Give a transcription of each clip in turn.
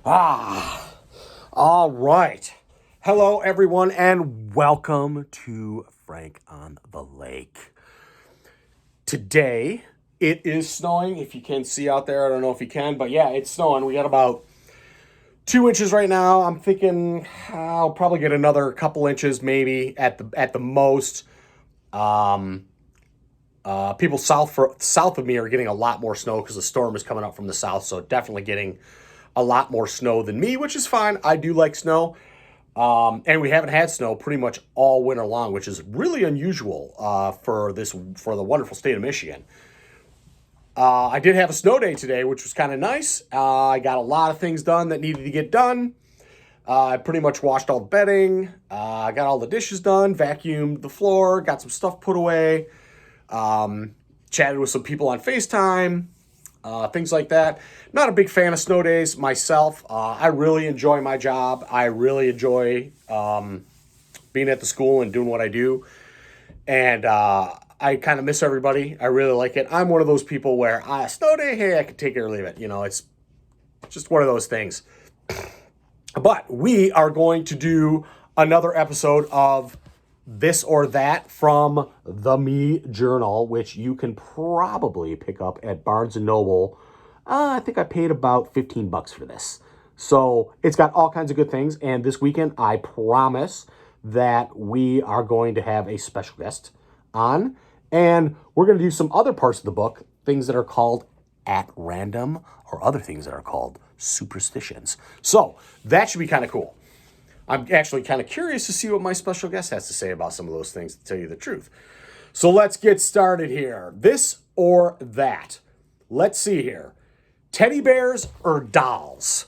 Ah, all right. Hello, everyone, and welcome to Frank on the Lake. Today, it is snowing. If you can see out there, I don't know if you can, but yeah, it's snowing. We got about 2 inches right now. I'm thinking I'll probably get another couple inches, maybe at the most. People south of me are getting a lot more snow because the storm is coming up from the south, so definitely getting a lot more snow than me, which is fine. I do like snow. And we haven't had snow pretty much all winter long, which is really unusual for the wonderful state of Michigan. I did have a snow day today, which was kind of nice. I got a lot of things done that needed to get done. I pretty much washed all the bedding. I got all the dishes done, vacuumed the floor, got some stuff put away, chatted with some people on FaceTime, things like that. Not a big fan of snow days myself. I really enjoy my job. I really enjoy being at the school and doing what I do. And I kind of miss everybody. I really like it. I'm one of those people where snow day, hey, I can take it or leave it. You know, it's just one of those things. But we are going to do another episode of This or That from the Me Journal, which you can probably pick up at Barnes & Noble. I think I paid about $15 for this. So it's got all kinds of good things. And this weekend, I promise that we are going to have a special guest on. And we're going to do some other parts of the book, things that are called at random or other things that are called superstitions. So that should be kind of cool. I'm actually kind of curious to see what my special guest has to say about some of those things, to tell you the truth. So let's get started here. This or that. Let's see here. Teddy bears or dolls?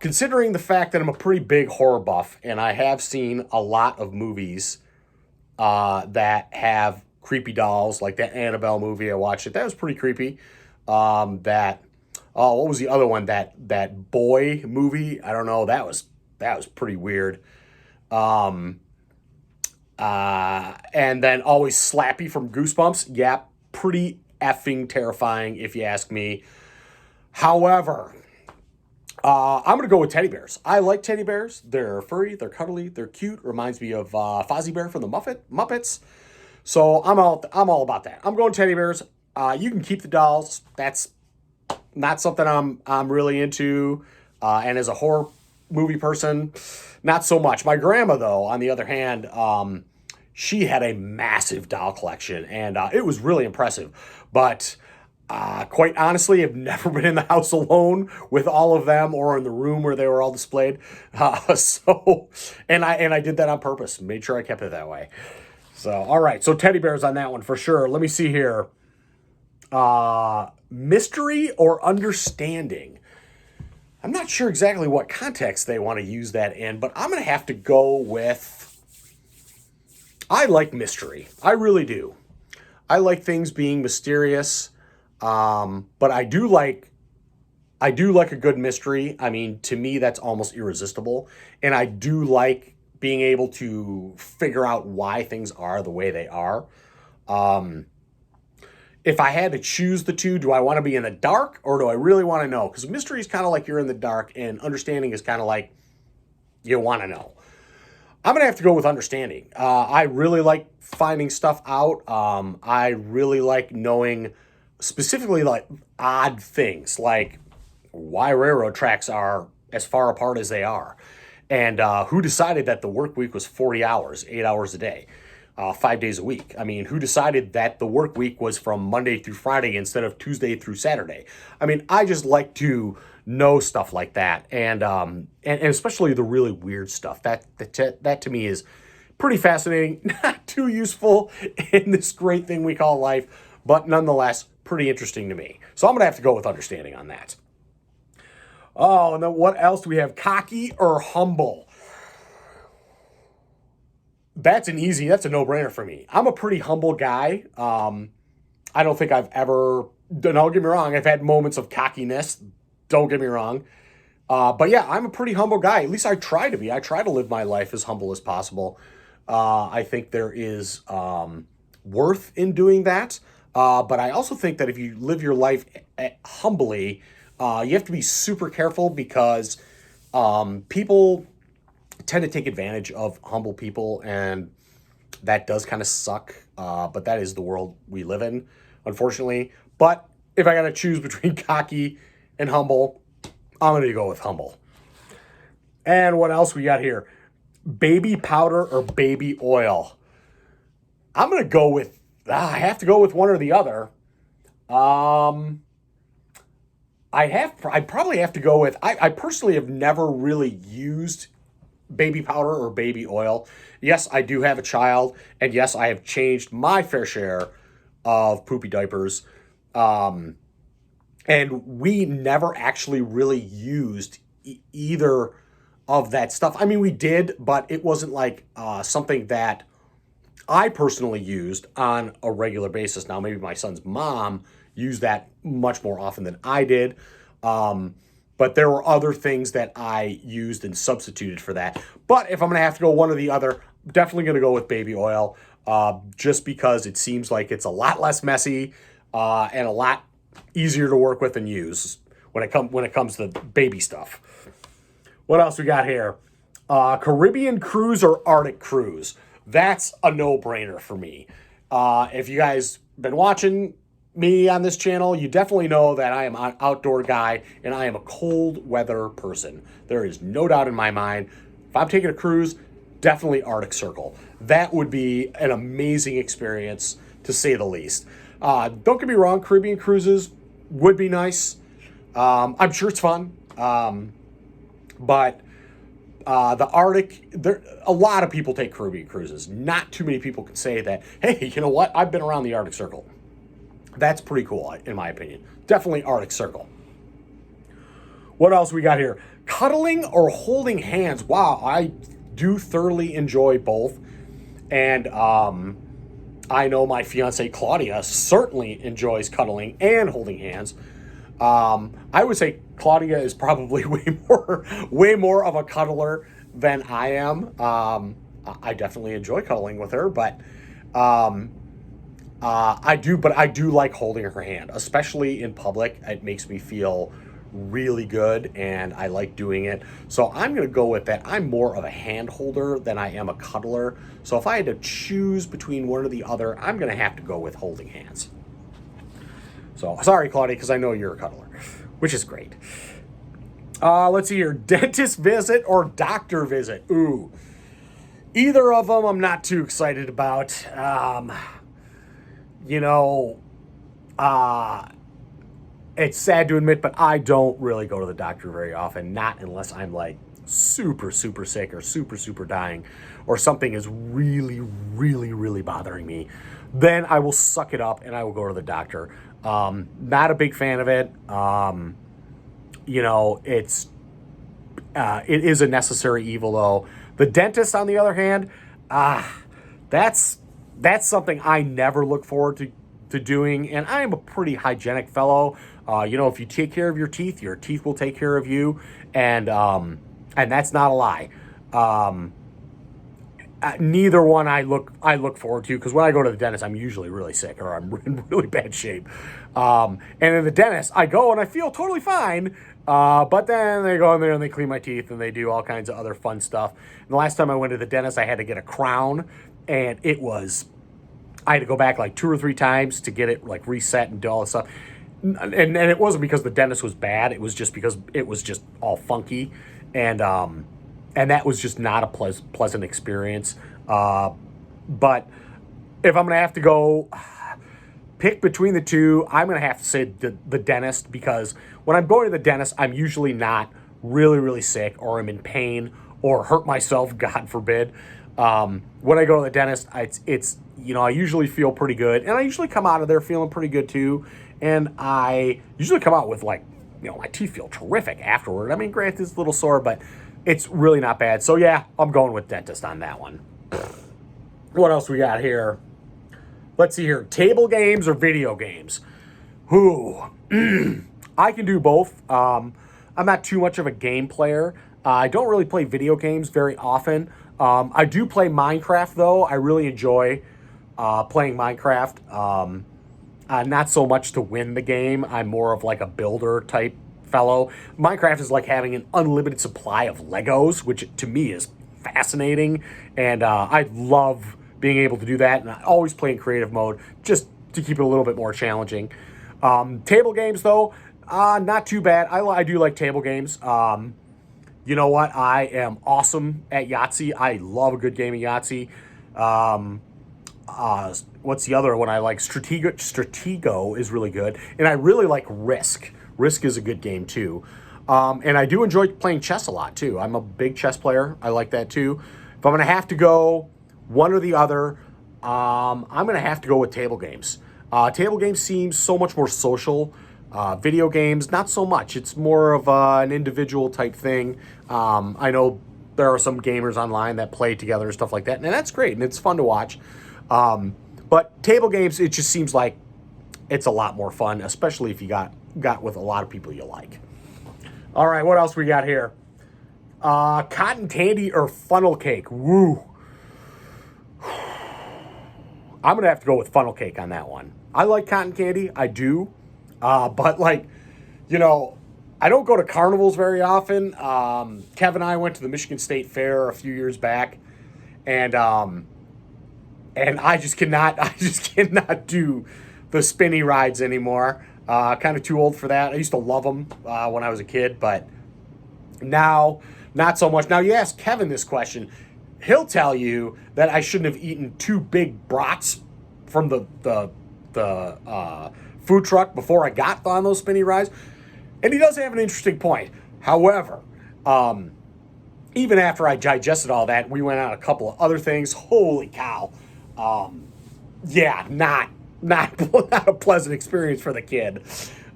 Considering the fact that I'm a pretty big horror buff and I have seen a lot of movies that have creepy dolls, like that Annabelle movie I watched it. That was pretty creepy. What was the other one? That boy movie? I don't know. That was pretty weird. And then always Slappy from Goosebumps. Yeah, pretty effing terrifying if you ask me. However, I'm going to go with teddy bears. I like teddy bears. They're furry, they're cuddly, they're cute. Reminds me of Fozzie Bear from the Muppets. So I'm all about that. I'm going teddy bears. You can keep the dolls. That's not something I'm really into. And as a horror movie person, not so much. My grandma, though, on the other hand, she had a massive doll collection, and it was really impressive. But quite honestly, I've never been in the house alone with all of them or in the room where they were all displayed. And I did that on purpose. Made sure I kept it that way. So, all right. So teddy bears on that one for sure. Let me see here. Mystery or understanding? I'm not sure exactly what context they want to use that in, but I'm going to have to go with, I like mystery. I really do. I like things being mysterious. But I do like a good mystery. I mean, to me, that's almost irresistible. And I do like being able to figure out why things are the way they are. If I had to choose the two, do I want to be in the dark or do I really want to know? Because mystery is kind of like you're in the dark and understanding is kind of like you want to know. I'm going to have to go with understanding. I really like finding stuff out. I really like knowing specifically like odd things, like why railroad tracks are as far apart as they are. And who decided that the work week was 40 hours, 8 hours a day, 5 days a week? I mean, who decided that the work week was from Monday through Friday instead of Tuesday through Saturday? I mean, I just like to know stuff like that. And especially the really weird stuff. That to me is pretty fascinating, not too useful in this great thing we call life, but nonetheless, pretty interesting to me. So I'm going to have to go with understanding on that. Oh, and then what else do we have? Cocky or humble? That's a no-brainer for me. I'm a pretty humble guy. I don't think I've ever, don't get me wrong, I've had moments of cockiness. Don't get me wrong. But yeah, I'm a pretty humble guy. At least I try to be. I try to live my life as humble as possible. I think there is worth in doing that. But I also think that if you live your life humbly, You have to be super careful because people tend to take advantage of humble people, and that does kind of suck. But that is the world we live in, unfortunately. But if I got to choose between cocky and humble, I'm going to go with humble. And what else we got here? Baby powder or baby oil? I'm going to go with, I have to go with one or the other. I probably have to go with, I personally have never really used baby powder or baby oil. Yes, I do have a child, and yes, I have changed my fair share of poopy diapers. And we never actually really used either of that stuff. I mean, we did, but it wasn't like something that I personally used on a regular basis. Now, maybe my son's mom used that much more often than I did. But there were other things that I used and substituted for that. But if I'm going to have to go one or the other, I'm definitely going to go with baby oil, just because it seems like it's a lot less messy and a lot easier to work with and use when it comes to baby stuff. What else we got here? Caribbean cruise or Arctic cruise? That's a no-brainer for me. If you guys been watching me on this channel, you definitely know that I am an outdoor guy and I am a cold weather person. There is no doubt in my mind. If I'm taking a cruise, definitely Arctic Circle. That would be an amazing experience, to say the least. Don't get me wrong, Caribbean cruises would be nice. I'm sure it's fun. But the Arctic, a lot of people take Caribbean cruises. Not too many people can say that, hey, you know what? I've been around the Arctic Circle. That's pretty cool, in my opinion. Definitely Arctic Circle. What else we got here? Cuddling or holding hands? Wow, I do thoroughly enjoy both. And I know my fiance Claudia certainly enjoys cuddling and holding hands. I would say Claudia is probably way more of a cuddler than I am. I definitely enjoy cuddling with her, but I do like holding her hand, especially in public. It makes me feel really good, and I like doing it. So I'm going to go with that. I'm more of a hand holder than I am a cuddler. So if I had to choose between one or the other, I'm going to have to go with holding hands. So sorry, Claudia, because I know you're a cuddler, which is great. Let's see here. Dentist visit or doctor visit? Ooh. Either of them I'm not too excited about. It's sad to admit, but I don't really go to the doctor very often, not unless I'm like super, super sick or super, super dying, or something is really, really, really bothering me. Then I will suck it up and I will go to the doctor. Not a big fan of it. It is a necessary evil though. The dentist, on the other hand, that's something I never look forward to doing, and I am a pretty hygienic fellow. If you take care of your teeth will take care of you, and that's not a lie. Neither one I look forward to, because when I go to the dentist, I'm usually really sick or I'm in really bad shape. And in the dentist, I go and I feel totally fine. But then they go in there and they clean my teeth and they do all kinds of other fun stuff. And the last time I went to the dentist, I had to get a crown, and I had to go back like 2 or 3 times to get it like reset and do all this stuff. And it wasn't because the dentist was bad. It was just because it was just all funky. And that was just not a pleasant experience. But if I'm going to have to go pick between the two, I'm going to have to say the dentist, because when I'm going to the dentist, I'm usually not really, really sick, or I'm in pain or hurt myself, God forbid. When I go to the dentist, it's I usually feel pretty good, and I usually come out of there feeling pretty good too. And I usually come out with my teeth feel terrific afterward. I mean, granted, it's a little sore, but it's really not bad. So yeah, I'm going with dentist on that one. What else we got here? Let's see here. Table games or video games? I can do both. I'm not too much of a game player. I don't really play video games very often. I do play Minecraft, though. I really enjoy playing Minecraft. Not so much to win the game. I'm more of like a builder type fellow. Minecraft is like having an unlimited supply of Legos, which to me is fascinating. And I love being able to do that. And I always play in creative mode just to keep it a little bit more challenging. Table games, though, not too bad. I do like table games. You know what? I am awesome at Yahtzee. I love a good game of Yahtzee. What's the other one I like? Stratego is really good. And I really like Risk. Risk is a good game, too. And I do enjoy playing chess a lot, too. I'm a big chess player. I like that, too. If I'm going to have to go one or the other, I'm going to have to go with table games. Table games seem so much more social. Video games, not so much. It's more of an individual type thing. I know there are some gamers online that play together and stuff like that, and that's great, and it's fun to watch. But table games, it just seems like it's a lot more fun, especially if you got with a lot of people you like. All right, what else we got here? Cotton candy or funnel cake? Woo. I'm going to have to go with funnel cake on that one. I like cotton candy. I do. But, like, you know, I don't go to carnivals very often. Kevin and I went to the Michigan State Fair a few years back. And I just cannot do the spinny rides anymore. Kind of too old for that. I used to love them when I was a kid, but now not so much. Now, you ask Kevin this question, he'll tell you that I shouldn't have eaten 2 big brats from the food truck before I got on those spinny rides. And he does have an interesting point. However, even after I digested all that, we went on a couple of other things. Holy cow. Yeah, not a pleasant experience for the kid.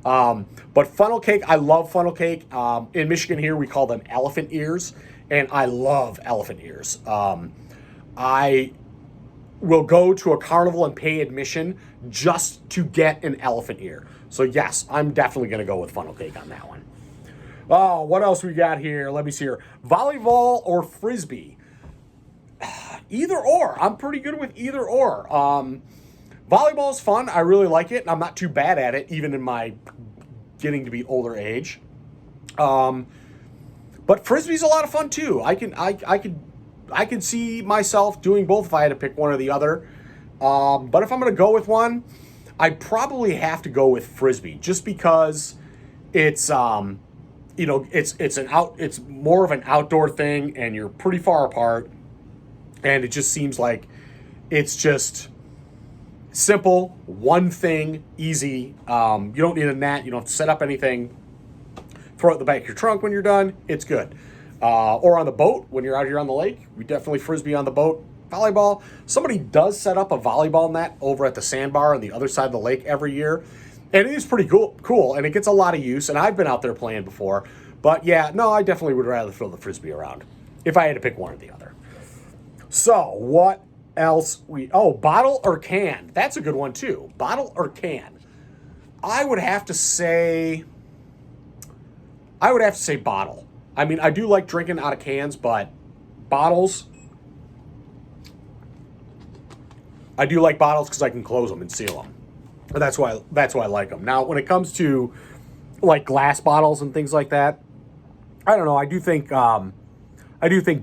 But funnel cake, I love funnel cake. In Michigan here, we call them elephant ears, and I love elephant ears. I will go to a carnival and pay admission just to get an elephant ear. So yes, I'm definitely going to go with funnel cake on that one. Oh, what else we got here? Let me see here. Volleyball or frisbee? Either or. I'm pretty good with either or. Volleyball's fun. I really like it. I'm not too bad at it, even in my getting to be older age. But frisbee's a lot of fun too. I can see myself doing both if I had to pick one or the other. But if I'm going to go with one, I'd probably have to go with frisbee, just because it's it's more of an outdoor thing, and you're pretty far apart, and it just seems like it's just simple, one thing, easy. You don't need a net. You don't have to set up anything. Throw it in the back of your trunk when you're done. It's good. Or on the boat when you're out here on the lake. We definitely frisbee on the boat. Volleyball. Somebody does set up a volleyball net over at the sandbar on the other side of the lake every year. And it is pretty cool, and it gets a lot of use. And I've been out there playing before. But yeah, no, I definitely would rather throw the frisbee around if I had to pick one or the other. So what else bottle or can? That's a good one too. Bottle or can? I would have to say bottle. I mean, I do like drinking out of cans, but bottles, I do like bottles because I can close them and seal them. That's why I like them. Now, when it comes to like glass bottles and things like that, I don't know. I do think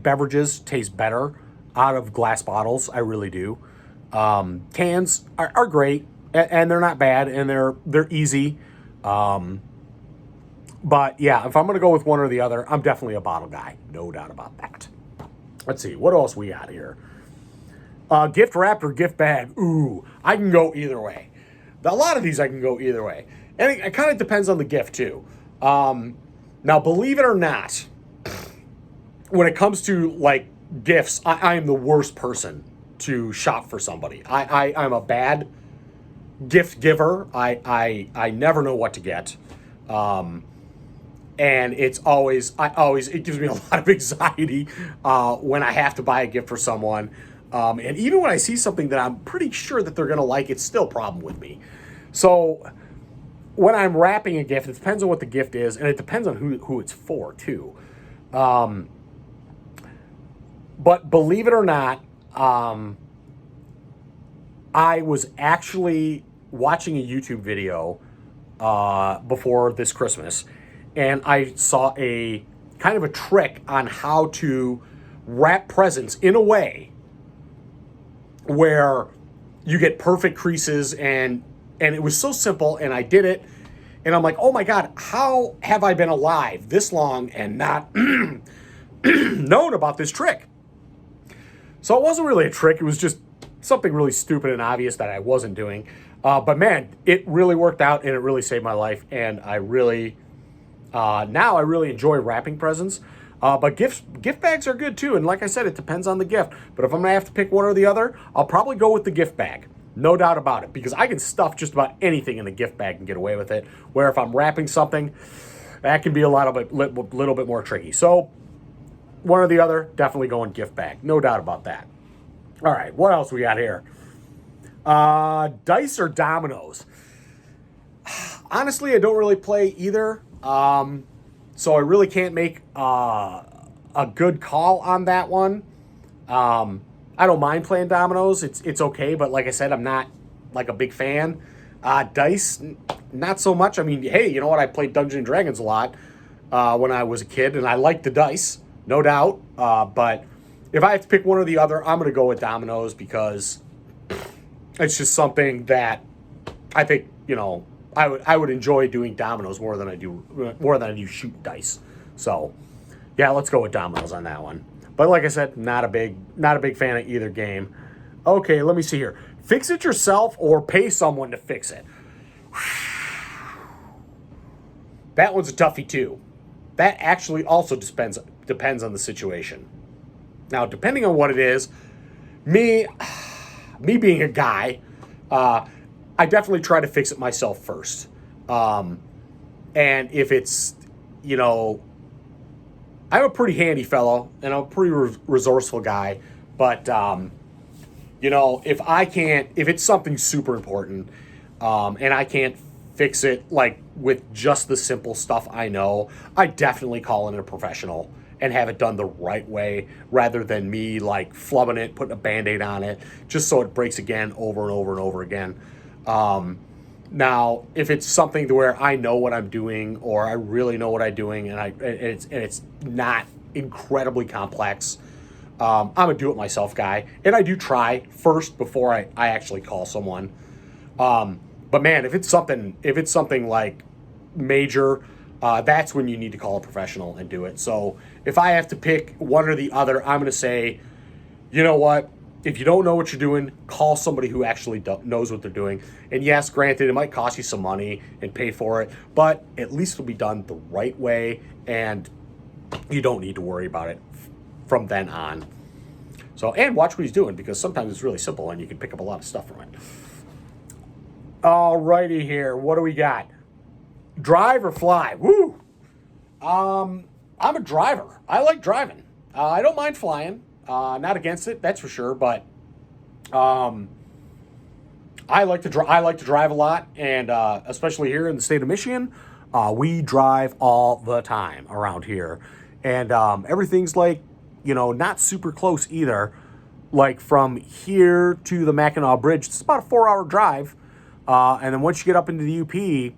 beverages taste better out of glass bottles. I really do. Cans are great, and they're not bad, and they're easy. But yeah, if I'm going to go with one or the other, I'm definitely a bottle guy. No doubt about that. Let's see. What else we got here? Gift wrap or gift bag? Ooh, I can go either way. A lot of these I can go either way. And it kind of depends on the gift too. Now, believe it or not, when it comes to like gifts, I am the worst person to shop for somebody. I'm a bad gift giver. I never know what to get. And it gives me a lot of anxiety when I have to buy a gift for someone. And even when I see something that I'm pretty sure that they're going to like, it's still a problem with me. So when I'm wrapping a gift, it depends on what the gift is, and it depends on who it's for, too. But believe it or not, I was actually watching a YouTube video before this Christmas, and I saw a kind of a trick on how to wrap presents in a way where you get perfect creases, and it was so simple, and I did it, and I'm like, oh my God, how have I been alive this long and not known about this trick? So it wasn't really a trick. It was just something really stupid and obvious that I wasn't doing. But man, it really worked out, and it really saved my life. And I really, now I really enjoy wrapping presents. But gift bags are good too. And like I said, it depends on the gift. But if I'm going to have to pick one or the other, I'll probably go with the gift bag. No doubt about it. Because I can stuff just about anything in the gift bag and get away with it. Where if I'm wrapping something, that can be a little bit more tricky. So one or the other, definitely going gift bag. No doubt about that. All right, what else we got here? Dice or dominoes? Honestly, I don't really play either. So I really can't make a good call on that one. I don't mind playing dominoes. It's okay, but like I said, I'm not like a big fan. Dice, not so much. I mean, hey, you know what? I played Dungeons and Dragons a lot when I was a kid, and I liked the dice, no doubt. But if I have to pick one or the other, I'm going to go with dominoes because it's just something that I think, I would enjoy doing dominoes more than I do shoot dice. So, yeah, let's go with dominoes on that one. But like I said, not a big fan of either game. Okay, let me see here. Fix it yourself or pay someone to fix it. That one's a toughie too. That actually also depends on the situation. Now, depending on what it is, me being a guy, I definitely try to fix it myself first. And if it's, I'm a pretty handy fellow, and I'm a pretty resourceful guy. But, if it's something super important, and I can't fix it, like, with just the simple stuff I know, I definitely call in a professional and have it done the right way, rather than me, like, flubbing it, putting a Band-Aid on it, just so it breaks again over and over and over again. Now, if it's something to where I know what I'm doing, or I really know what I'm doing, and it's not incredibly complex, I'm a do-it-myself guy, and I do try first before I actually call someone. But man, if it's something like major, that's when you need to call a professional and do it. So if I have to pick one or the other, I'm going to say, you know what? If you don't know what you're doing, call somebody who actually knows what they're doing. And yes, granted, it might cost you some money and pay for it, but at least it'll be done the right way, and you don't need to worry about it from then on. So, and watch what he's doing, because sometimes it's really simple and you can pick up a lot of stuff from it. Alrighty here, what do we got? Drive or fly? Woo! I'm a driver. I like driving. I don't mind flying. Not against it, that's for sure. But I like to drive a lot, and especially here in the state of Michigan, we drive all the time around here, and everything's like, not super close either. Like from here to the Mackinac Bridge, it's about a 4-hour drive, and then once you get up into the UP,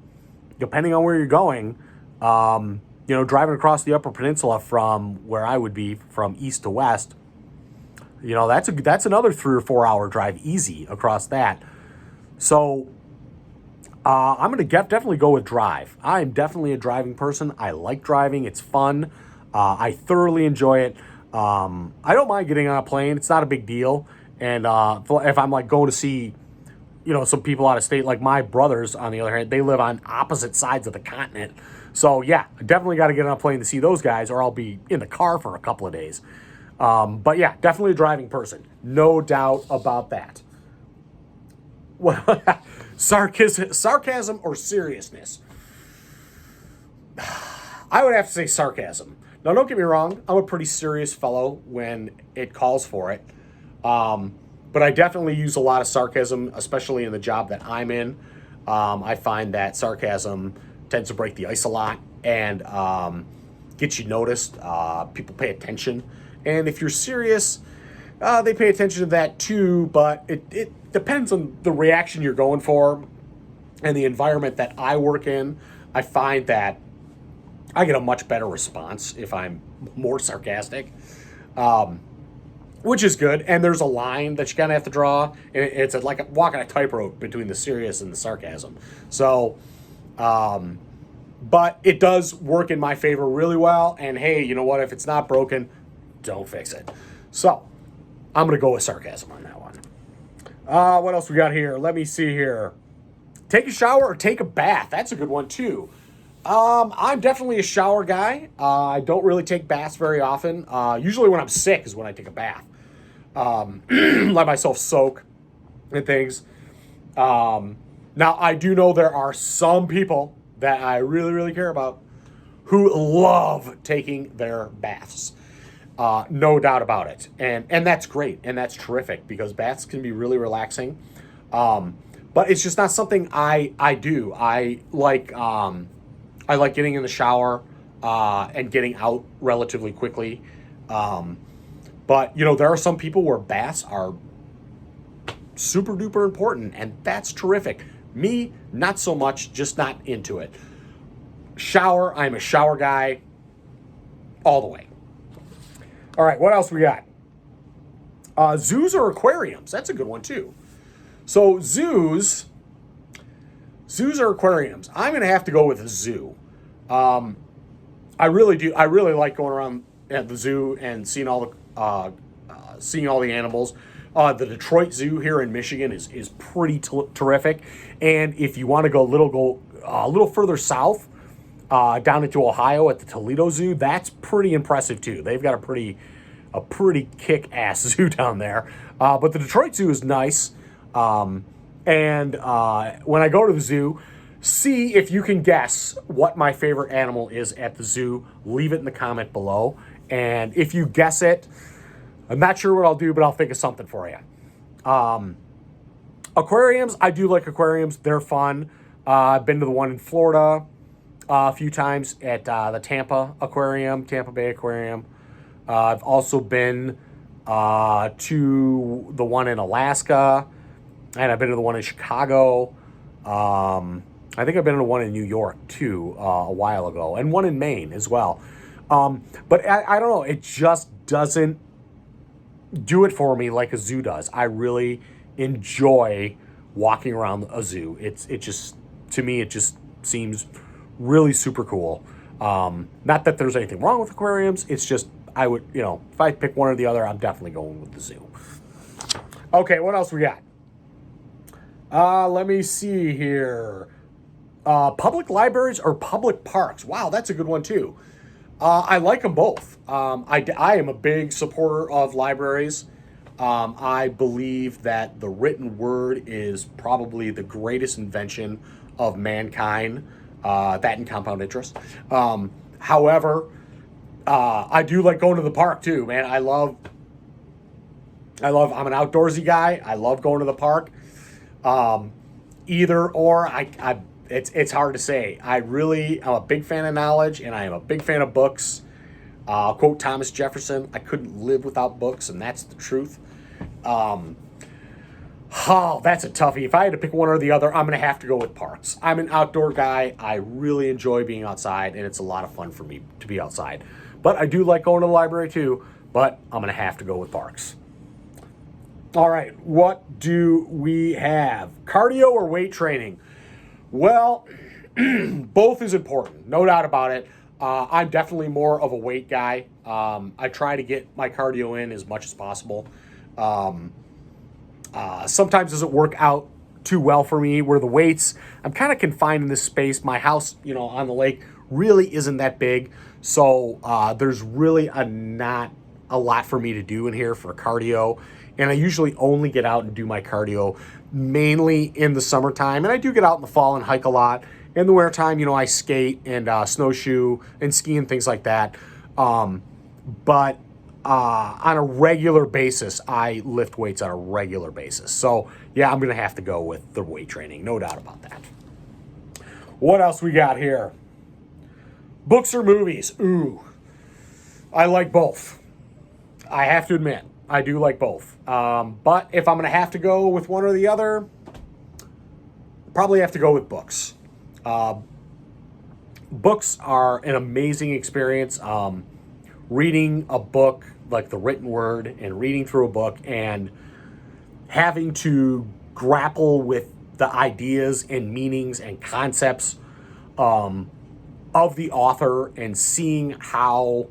depending on where you're going, driving across the Upper Peninsula from where I would be, from east to west, that's another 3 or 4 hour drive easy across that. So I'm going to definitely go with drive. I'm definitely a driving person. I like driving. It's fun. I thoroughly enjoy it. I don't mind getting on a plane. It's not a big deal. And if I'm like going to see, some people out of state, like my brothers, on the other hand, they live on opposite sides of the continent. So yeah, I definitely got to get on a plane to see those guys, or I'll be in the car for a couple of days. But yeah, definitely a driving person. No doubt about that. Well, sarcasm or seriousness? I would have to say sarcasm. Now, don't get me wrong. I'm a pretty serious fellow when it calls for it. But I definitely use a lot of sarcasm, especially in the job that I'm in. I find that sarcasm tends to break the ice a lot and get you noticed. People pay attention. And if you're serious, they pay attention to that too, but it depends on the reaction you're going for and the environment that I work in. I find that, I get a much better response if I'm more sarcastic, um, which is good. And there's a line that you kind of have to draw, and it's like walking a tightrope between the serious and the sarcasm. So, um, but it does work in my favor really well. And hey, you know what? If it's not broken, don't fix it. So I'm going to go with sarcasm on that one. What else we got here? Let me see here. Take a shower or take a bath. That's a good one too. I'm definitely a shower guy. I don't really take baths very often. Usually when I'm sick is when I take a bath. Let myself soak and things. Now, I do know there are some people that I really, really care about who love taking their baths. No doubt about it. And that's great. And that's terrific because baths can be really relaxing. But it's just not something I do. I like getting in the shower and getting out relatively quickly. But, you know, there are some people where baths are super duper important, and that's terrific. Me, not so much, just not into it. Shower, I'm a shower guy all the way. All right, what else we got? Zoos or aquariums? That's a good one, too. So, zoos or aquariums? I'm going to have to go with a zoo. I really do. I really like going around at the zoo and seeing all the animals. The Detroit Zoo here in Michigan is pretty terrific. And if you want to go a little further south, down into Ohio at the Toledo Zoo, that's pretty impressive too. They've got a pretty kick-ass zoo down there. But the Detroit Zoo is nice. And when I go to the zoo, see if you can guess what my favorite animal is at the zoo. Leave it in the comment below. And if you guess it, I'm not sure what I'll do, but I'll think of something for you. Aquariums, I do like aquariums. They're fun. I've been to the one in Florida a few times at the Tampa Bay Aquarium. I've also been to the one in Alaska, and I've been to the one in Chicago. I think I've been to one in New York, too, a while ago, and one in Maine as well. But I don't know. It just doesn't do it for me like a zoo does. I really enjoy walking around a zoo. To me, it just seems really super cool. Not that there's anything wrong with aquariums. It's just, if I pick one or the other, I'm definitely going with the zoo. Okay, what else we got? Let me see here. Public libraries or public parks? Wow, that's a good one too. I like them both. I am a big supporter of libraries. I believe that the written word is probably the greatest invention of mankind, that and compound interest. However, I do like going to the park too, man. I'm an outdoorsy guy. I love going to the park. Either or, it's hard to say. I'm a big fan of knowledge, and I am a big fan of books. Quote Thomas Jefferson, I couldn't live without books, and that's the truth. That's a toughie. If I had to pick one or the other, I'm going to have to go with parks. I'm an outdoor guy. I really enjoy being outside, and it's a lot of fun for me to be outside. But I do like going to the library too, but I'm going to have to go with parks. All right, what do we have? Cardio or weight training? Well, both is important, no doubt about it. I'm definitely more of a weight guy. I try to get my cardio in as much as possible. Sometimes doesn't work out too well for me where the weights, I'm kind of confined in this space. My house, on the lake really isn't that big. So there's really not a lot for me to do in here for cardio. And I usually only get out and do my cardio mainly in the summertime. And I do get out in the fall and hike a lot. In the wintertime, I skate and snowshoe and ski and things like that. But on a regular basis, I lift weights on a regular basis. So, yeah, I'm going to have to go with the weight training. No doubt about that. What else we got here? Books or movies? Ooh, I like both. I have to admit, I do like both. But if I'm going to have to go with one or the other, probably have to go with books. books are an amazing experience. Reading a book, like the written word, and reading through a book and having to grapple with the ideas and meanings and concepts of the author and seeing how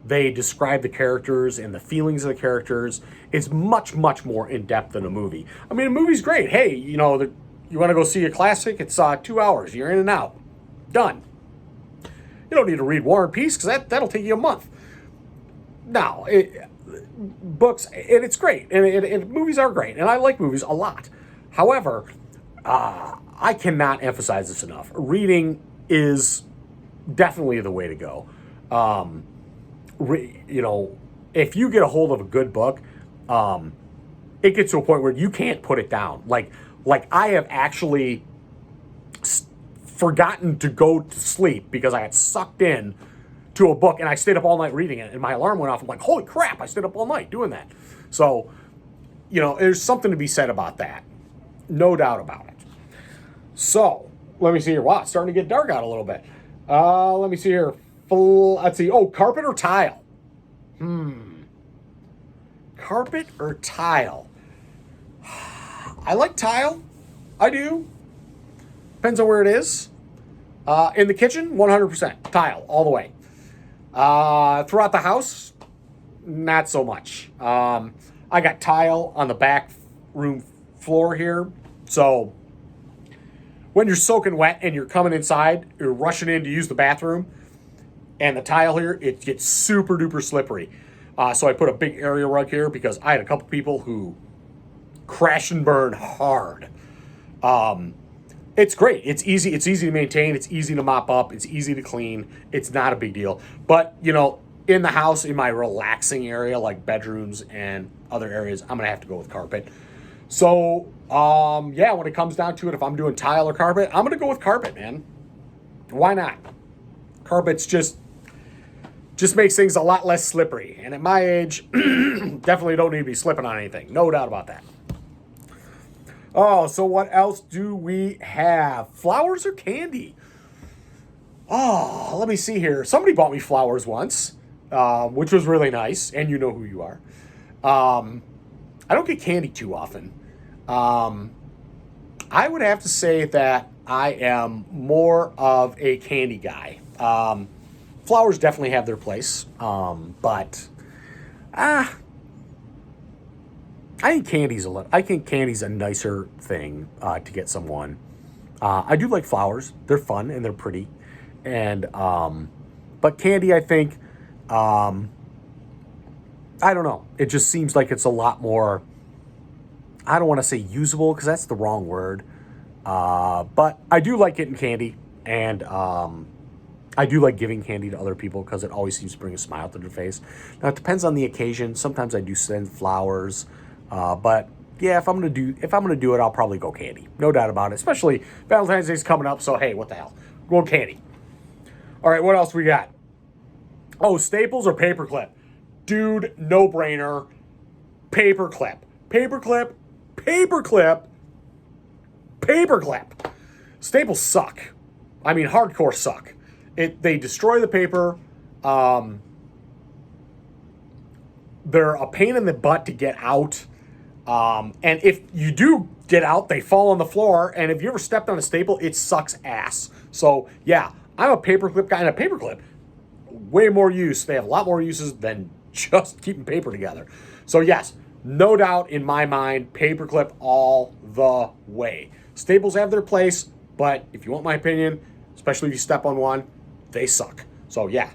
they describe the characters and the feelings of the characters is much, much more in-depth than a movie. I mean, a movie's great. Hey, you want to go see a classic? It's 2 hours. You're in and out. Done. You don't need to read War and Peace because that'll take you a month. No, books, and it's great. And movies are great. And I like movies a lot. However, I cannot emphasize this enough. Reading is definitely the way to go. If you get a hold of a good book, it gets to a point where you can't put it down. Like I have actually forgotten to go to sleep because I got sucked in to a book and I stayed up all night reading it and my alarm went off. I'm like, holy crap, I stayed up all night doing that. So, there's something to be said about that. No doubt about it. So, let me see here. Wow, it's starting to get dark out a little bit. Let me see here. Let's see. Oh, carpet or tile? Carpet or tile? I like tile. I do. Depends on where it is. In the kitchen, 100%. Tile, all the way. Throughout the house, not so much. I got tile on the back room floor here. So when you're soaking wet and you're coming inside, you're rushing in to use the bathroom, and the tile here, it gets super duper slippery. So I put a big area rug here because I had a couple people who crash and burn hard. It's great. It's easy. It's easy to maintain. It's easy to mop up. It's easy to clean. It's not a big deal. But, in the house, in my relaxing area, like bedrooms and other areas, I'm going to have to go with carpet. So, when it comes down to it, if I'm doing tile or carpet, I'm going to go with carpet, man. Why not? Carpet's just makes things a lot less slippery. And at my age, definitely don't need to be slipping on anything. No doubt about that. Oh, so what else do we have? Flowers or candy? Oh, let me see here. Somebody bought me flowers once, which was really nice, and you know who you are. I don't get candy too often. I would have to say that I am more of a candy guy. Flowers definitely have their place, but I think candy's a nicer thing to get someone. I do like flowers; they're fun and they're pretty, and but candy, I think, I don't know. It just seems like it's a lot more. I don't want to say usable because that's the wrong word, but I do like getting candy, and I do like giving candy to other people because it always seems to bring a smile to their face. Now it depends on the occasion. Sometimes I do send flowers. But yeah, if I'm gonna do it, I'll probably go candy. No doubt about it. Especially Valentine's Day's coming up, so hey, what the hell? Go candy. All right, what else we got? Oh, Staples or Paperclip? Dude, no brainer. Paperclip. Paperclip. Paperclip. Paperclip. Staples suck. I mean, hardcore suck. They destroy the paper. They're a pain in the butt to get out. And if you do get out, they fall on the floor. And if you ever stepped on a staple, it sucks ass. So yeah, I'm a paperclip guy, and a paperclip, way more use. They have a lot more uses than just keeping paper together. So yes, no doubt in my mind, paperclip all the way. Staples have their place, but if you want my opinion, especially if you step on one, they suck. So yeah,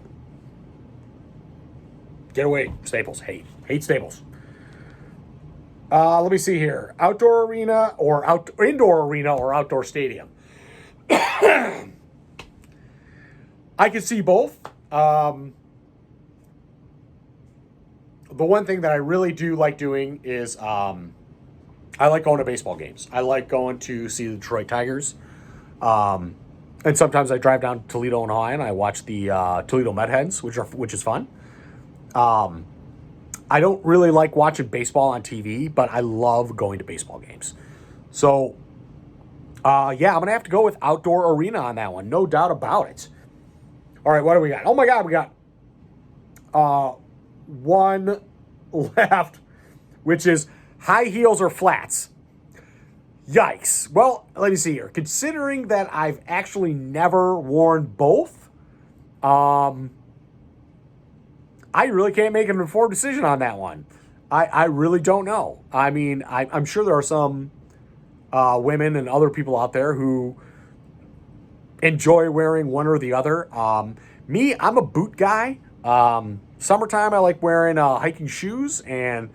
get away, Staples. Hate Staples. Let me see here. Outdoor arena or indoor arena or outdoor stadium. I can see both. The one thing that I really do like doing is I like going to baseball games. I like going to see the Detroit Tigers. And sometimes I drive down to Toledo, Ohio, and I watch the Toledo Medhens, which is fun. I don't really like watching baseball on TV, but I love going to baseball games. So, I'm going to have to go with outdoor arena on that one. No doubt about it. All right, what do we got? Oh my God, we got one left, which is high heels or flats. Yikes. Well, let me see here. Considering that I've actually never worn both, I really can't make an informed decision on that one. I really don't know. I mean, I'm sure there are some women and other people out there who enjoy wearing one or the other. Me, I'm a boot guy. Summertime, I like wearing hiking shoes, and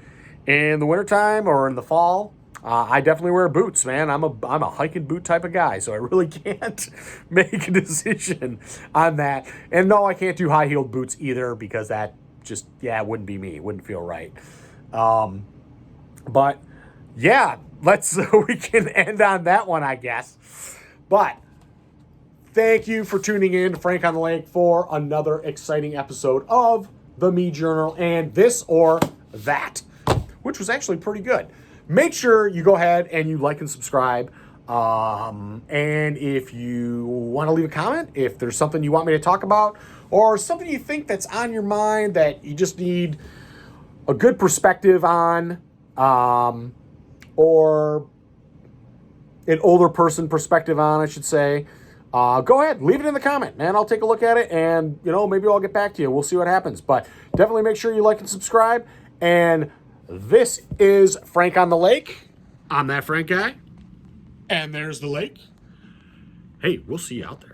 in the wintertime or in the fall, I definitely wear boots, man. I'm a hiking boot type of guy, so I really can't make a decision on that. And no, I can't do high heeled boots either because that just it wouldn't be me. It wouldn't feel right. But yeah, let's we can end on that one, I guess. But thank you for tuning in to Frank on the Lake for another exciting episode of the Me Journal and This or That, which was actually pretty good. Make sure you go ahead and you like and subscribe. And if you want to leave a comment, if there's something you want me to talk about, or something you think that's on your mind that you just need a good perspective on, or an older person perspective on, I should say, go ahead, leave it in the comment, man. I'll take a look at it, and, maybe I'll get back to you. We'll see what happens. But definitely make sure you like and subscribe. And this is Frank on the Lake. I'm that Frank guy. And there's the lake. Hey, we'll see you out there.